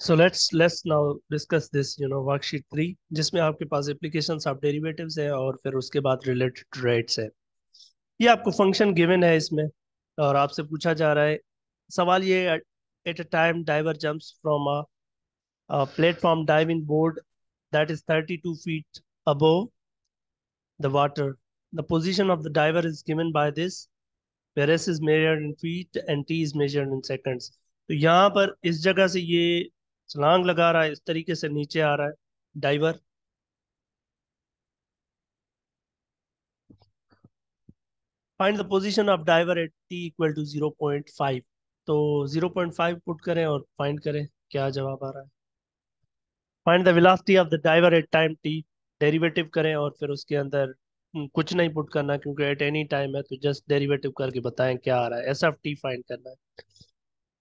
So let's now discuss this worksheet 3, जिसमें आपके पास applications of derivatives है और फिर उसके बाद रिलेटेड रेट्स है। ये आपको फंक्शन गिवन है इसमें, और आपसे पूछा जा रहा है सवाल ये, at a time diver jumps from a platform diving board that is 32 feet above the water. The position of the diver is given by this, where s is measured in feet and t is measured in seconds. तो यहाँ पर इस जगह से ये छलांग लगा रहा है, इस तरीके से नीचे आ रहा है diver. Find the position of diver at t equal to 0.5। तो 0.5 पुट करें और फाइंड करें क्या जवाब आ रहा है। Find the velocity of the diver at time t। Derivative करें और फिर उसके अंदर कुछ नहीं पुट करना, क्योंकि एट एनी टाइम है, तो जस्ट डेरिवेटिव करके बताएं क्या आ रहा है। एस ऑफ टी फाइंड करना है।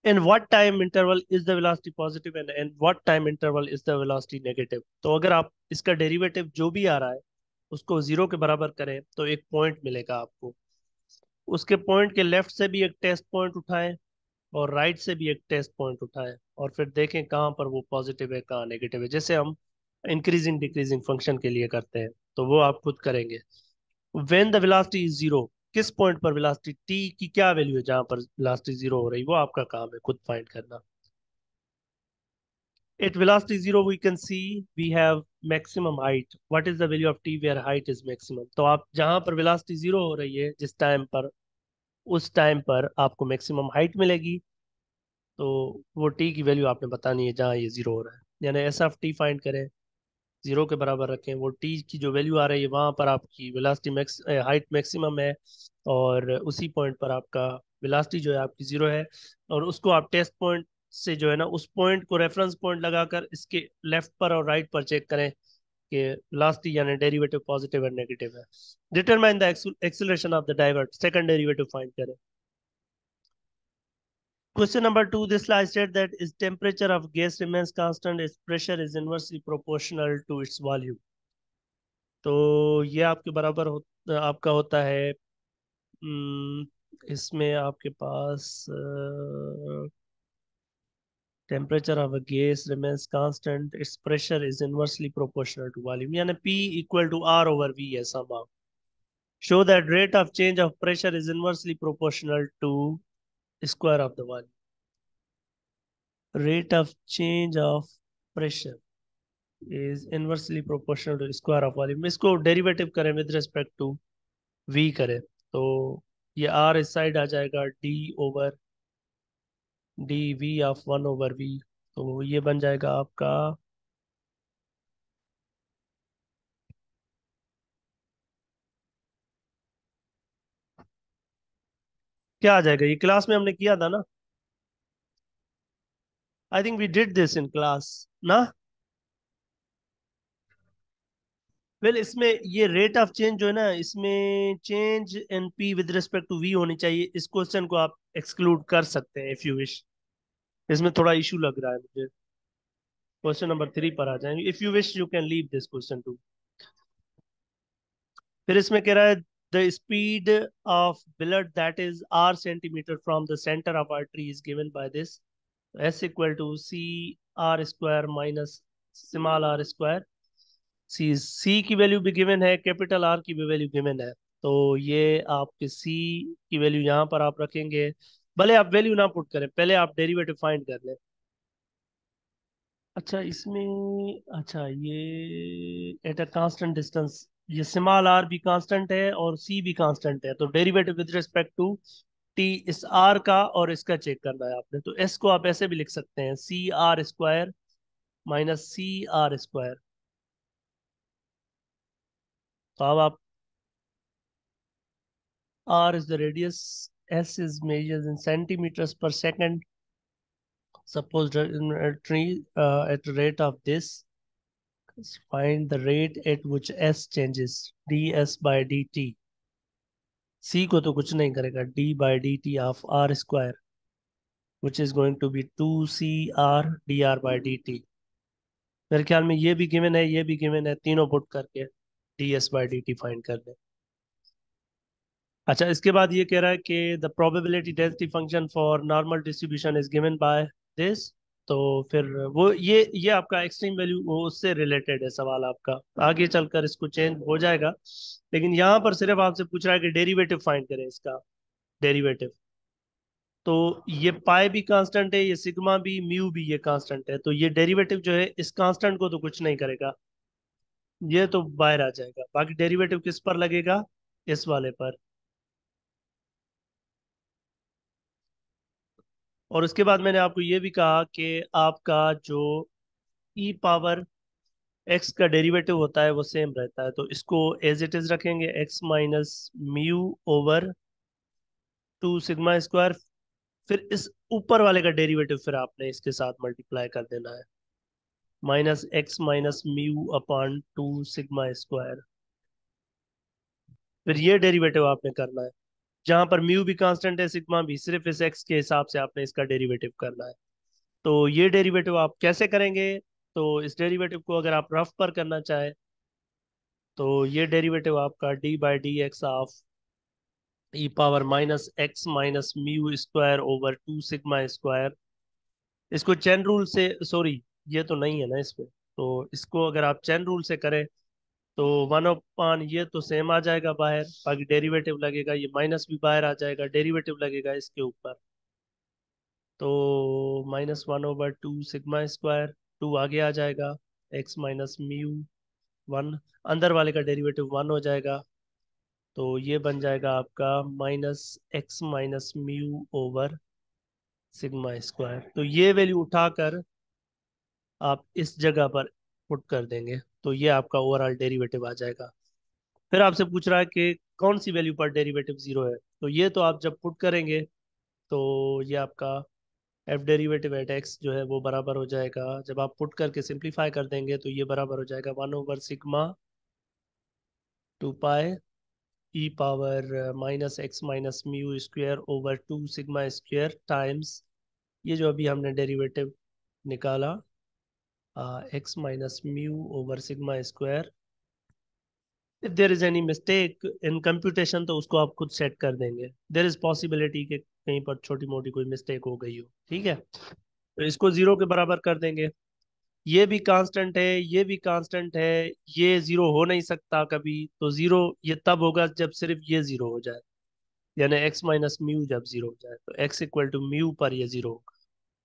In what time interval is the velocity positive and in what time interval is the velocity negative? तो अगर आप इसका डेरिवेटिव जो भी आ रहा है उसको जीरो के बराबर करें तो एक पॉइंट मिलेगा आपको। उसके पॉइंट के लेफ्ट से भी एक टेस्ट पॉइंट उठाएं और राइट से भी एक टेस्ट पॉइंट उठाएं, और फिर देखें कहाँ पर वो पॉजिटिव है कहाँ नेगेटिव है, जैसे हम इंक्रीजिंग डिक्रीजिंग फंक्शन के लिए करते हैं। तो वो आप खुद करेंगे। When the velocity is zero, किस पॉइंट पर वेलोसिटी टी की क्या वैल्यू है जहां पर वेलोसिटी जीरो हो रही, वो आपका काम है खुद फाइंड करना। At velocity zero, we can see we have maximum height. What is the value of t where height is maximum? तो आप जहां पर velocity zero हो रही है जिस टाइम पर, उस टाइम पर आपको मैक्सिमम हाइट मिलेगी। तो वो t की वैल्यू आपने बतानी है जहां ये जीरो हो रहा है, यानी एस ऑफ टी फाइंड करें, जीरो के बराबर रखें, वो t की जो वैल्यू आ रही है वहां पर आपकी वेलोसिटी मैक्स हाइट मैक्सिमम है, और उसी पॉइंट पर आपका वेलोसिटी जो है आपकी जीरो है। और उसको आप टेस्ट पॉइंट से जो है ना, उस पॉइंट को रेफरेंस पॉइंट लगाकर इसके लेफ्ट पर और राइट पर चेक करें कि वेलोसिटी यानी डेरिवेटिव पॉजिटिव और नेगेटिव है। Determine the acceleration of the divert, second derivative find करें। Question number two, this slide states that its temperature of gas remains constant, its pressure is inversely proportional to its volume. तो ये आपके बराबर आपका होता है। इसमें आपके पास temperature of a gas remains constant, its pressure is inversely proportional to volume, यानी P equal to R over V है somehow. Show that rate of change of pressure is inversely proportional to square of the volume. Rate of change of pressure is inversely proportional to square of volume. इसको derivative करें with respect to V करें, तो ये R इस side आ जाएगा d v of one over v. तो ये बन जाएगा आपका, क्या आ जाएगा, ये क्लास में हमने किया था ना। I think we did this in class ना। वेल इसमें ये रेट ऑफ चेंज जो है ना, इसमें change in P with respect to V होनी चाहिए। इस क्वेश्चन को आप एक्सक्लूड कर सकते हैं इफ यू विश। इसमें थोड़ा इशू लग रहा है मुझे। क्वेश्चन नंबर 3 पर आ जाएंगे। If you wish you can leave this question too. फिर इसमें कह रहा है the speed of bullet that is r centimetre from the centre of r tree is given by this, s equal to c r square minus small r square. C की वैल्यू भी given है, capital R की भी value given है। तो ये आपके सी की वैल्यू यहाँ पर आप रखेंगे। भले आप वैल्यू ना पुट करें, पहले आप डेरिवेटिव फाइंड कर लें। अच्छा इसमें, अच्छा ये एट अ कांस्टेंट डिस्टेंस, ये स्मॉल आर भी कांस्टेंट है और सी भी कांस्टेंट है, तो derivative with respect to t इस आर का और इसका चेक करना है आपने। तो एस को आप ऐसे भी लिख सकते हैं, c r square minus c r square. तो अब आप, R is the radius, S is measured in centimeters per second. Suppose that in a tree at the rate of this, find the rate at which S changes, ds by dt. C को तो कुछ नहीं करेगा, d by dt of R square, which is going to be 2CR dr by dt. मेरे ख्याल में ये भी गिवन है, ये भी गिवन है, तीनों पुट करके ds by dt फाइंड कर ले। अच्छा इसके बाद ये कह रहा है कि the probability density function for normal distribution is given by this. तो फिर वो ये आपका एक्सट्रीम वैल्यू वो उससे रिलेटेड है सवाल आपका। आगे चलकर इसको चेंज हो जाएगा, लेकिन यहाँ पर सिर्फ आपसे पूछ रहा है कि डेरिवेटिव फाइंड करें इसका, डेरिवेटिव। तो ये पाई भी कांस्टेंट है, ये सिग्मा भी, म्यू भी, ये कांस्टेंट है, तो ये डेरिवेटिव जो है इस कांस्टेंट को तो कुछ नहीं करेगा, ये तो बाहर आ जाएगा। बाकी डेरिवेटिव किस पर लगेगा, इस वाले पर। और उसके बाद मैंने आपको ये भी कहा कि आपका जो ई पावर एक्स का डेरिवेटिव होता है वो सेम रहता है, तो इसको एज इट इज रखेंगे, x minus mu over 2 sigma square. फिर इस ऊपर वाले का डेरिवेटिव फिर आपने इसके साथ मल्टीप्लाई कर देना है, minus x minus mu upon 2 sigma square. फिर ये डेरिवेटिव आपने करना है, जहां पर म्यू भी कांस्टेंट है, सिग्मा भी, सिर्फ इस एक्स के हिसाब से आपने इसका डेरिवेटिव करना है। तो ये डेरिवेटिव आप कैसे करेंगे, तो इस डेरिवेटिव को अगर आप रफ पर करना चाहे तो ये डेरिवेटिव आपका d/dx of E power minus x minus mu square over 2 sigma square. इसको चेन रूल से, सॉरी ये तो नहीं है ना इसमें, तो इसको अगर आप चेन रूल से करें तो 1/, ये तो सेम आ जाएगा बाहर, बाकी डेरिवेटिव लगेगा, ये माइनस भी बाहर आ जाएगा, डेरिवेटिव लगेगा इसके ऊपर। तो -1/2 सिग्मा स्क्वायर, 2 आगे आ जाएगा, एक्स माइनस म्यू 1, अंदर वाले का डेरिवेटिव 1 हो जाएगा। तो ये बन जाएगा आपका minus x minus mu over sigma square. तो ये वैल्यू उठाकर आप इस जगह पर पुट कर देंगे, तो ये आपका ओवरऑल डेरिवेटिव आ जाएगा। फिर आपसे पूछ रहा है कि कौन सी वैल्यू पर डेरिवेटिव जीरो है, तो ये तो आप जब पुट करेंगे तो ये आपका एफ डेरिवेटिव एट एक्स जो है वो बराबर हो जाएगा, जब आप पुट करके सिंप्लीफाई कर देंगे तो ये बराबर हो जाएगा 1/सिग्मा 2 pi e power minus x minus mu square over 2 sigma square times ये जो अभी हमने डेरिवेटिव निकाला, x minus mu over sigma square. If there is any mistake in computation तो उसको आप खुद सेट कर देंगे, देर इज पॉसिबिलिटी कि कहीं पर छोटी मोटी कोई मिस्टेक हो गई हो, ठीक है। तो इसको जीरो के बराबर कर देंगे, ये भी कांस्टेंट है, ये भी कांस्टेंट है, ये जीरो हो नहीं सकता कभी, तो जीरो ये तब होगा जब सिर्फ ये जीरो हो जाए, यानी एक्स माइनस म्यू जब जीरो हो जाए, तो एक्स इक्वल टू म्यू पर ये जीरो होगा।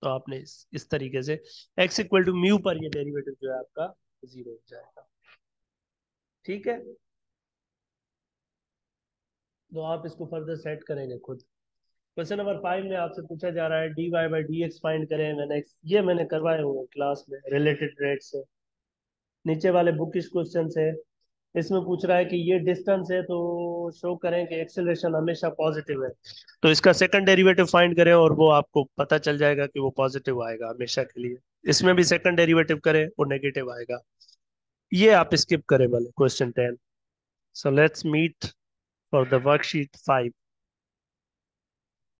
तो आपने इस तरीके से एक्स इक्वल टू म्यू पर ये डेरिवेटिव जो है आपका जीरो हो जाएगा, ठीक है। तो आप इसको फर्दर सेट करेंगे खुद। क्वेश्चन नंबर 5 में आपसे पूछा जा रहा है dy/dx फाइंड करें, मैंने करवाए हुए हैं क्लास में रिलेटेड रेट से। नीचे वाले बुकिश क्वेश्चन है, इसमें पूछ रहा है कि ये डिस्टेंस है तो शो करें कि एक्सेलरेशन हमेशा पॉजिटिव है। तो इसका सेकंड डेरिवेटिव फाइंड करें और वो आपको पता चल जाएगा कि वो पॉजिटिव आएगा हमेशा के लिए। इसमें भी सेकंड डेरिवेटिव करें वो नेगेटिव आएगा। ये आप स्किप करें वाले question 10। So let's meet for the worksheet 5।